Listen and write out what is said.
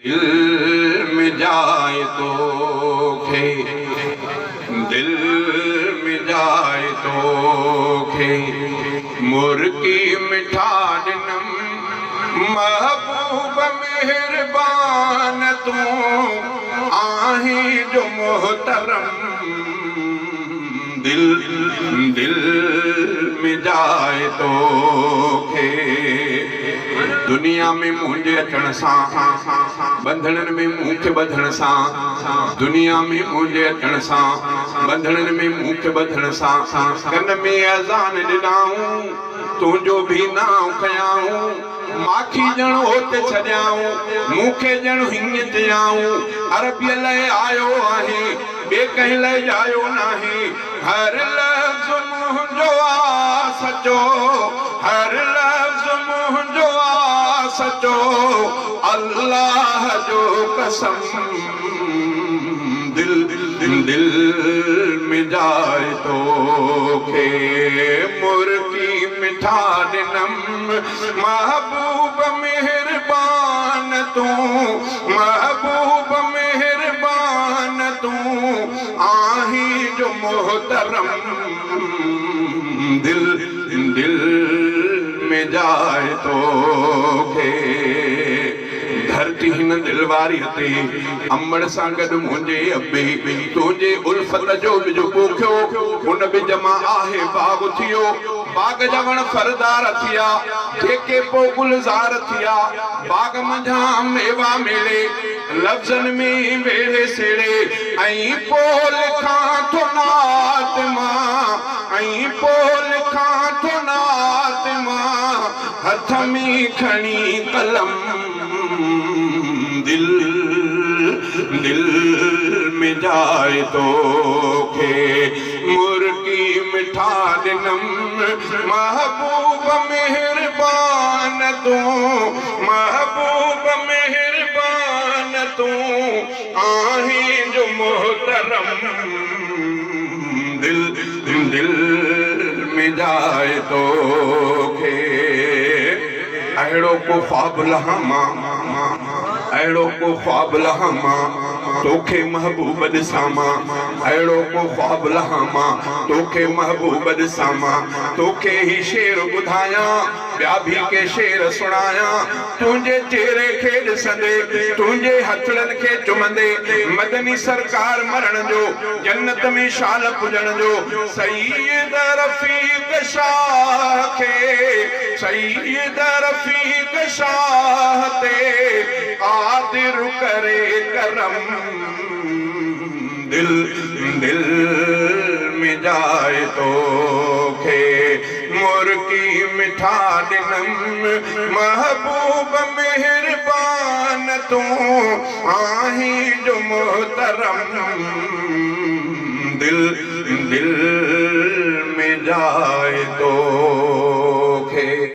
दिल में जाए तो खे, दिल में जाए तो खे, मुर्की मिठा दिनम महबूब मेहरबान तू आही जो मोहतरम। दिल दिल में जाए तो खे, दुनिया में मुंहिंजे अचण सां बंधननि में मूंखे ॿधण सां, दुनिया में मुंहिंजे अचण सां बंधननि में मूंखे ॿधण सां, कन में अज़ान ॾिनाऊं तुंहिंजो बि नाम खयाऊं, माखी ॼण होत छॾियाऊं मूंखे ॼण हीअं चयाऊं, अरबीअ लाइ आयो आहे ॿिए कंहिं लाइ आयो नाहे, हर लफ़्ज़ मुंहिंजो आ सचो, हर लफ़्ज़ मुंहिंजो आ सचो, अल्लाह जो कसम। दिल दिल में जाए तो खे, मुर्की मिठा दिनम महबूब मेहरबान तू, महबूब मेहरबान तू आही जो मोहतरम। दिल दिल में जाए तो खे, धरती हिन दिलवारी ते अमड़ सां गॾु मुंहिंजे अबे तुंहिंजे उल्फत जो बिज पोखियो, हुन बिज मां आहे बाग थियो, बाग जा वण फरदार थिया जेके पोइ गुलज़ार थिया, बाग मंझां मेवा मिले लफ़्ज़नि में वेड़े सेड़े, ऐं पोइ लिखां थो नात मां, ऐं पोइ लिखां थो नात मां हथ में खणी कलम। दिल दिल में जाए तो खे, मुर्की मिठा दिनम महबूब मेहरबान तू, महबूब मेहरबान तू आही जो मोहतरम। दिल दिल में जाए तो खे, अहिड़ो को ख्वाब लहां अहिड़ो को ख्वाब लहां तोखे महबूब ॾिसां मां, अहिड़ो को ख्वाब लहां तोखे महबूब ॾिसां मां, तोखे ही शेर ॿुधायां ॿिया बि के शेर सुणायां, तुंहिंजे चेहरे खे ॾिसंदे तुंहिंजे हथड़नि खे चुमंदे, मदनी सरकार मरण जो जन्नत में शाल पुॼण जो, सईद रफ़ीक शाह खे, सईद रफ़ीक शाह ते क़ादिर करे करम। दिल दिल में जाए तो खे, मुर्की मिठा दिनम महबूब मेहरबान तू आही जो मोहतरम। दिल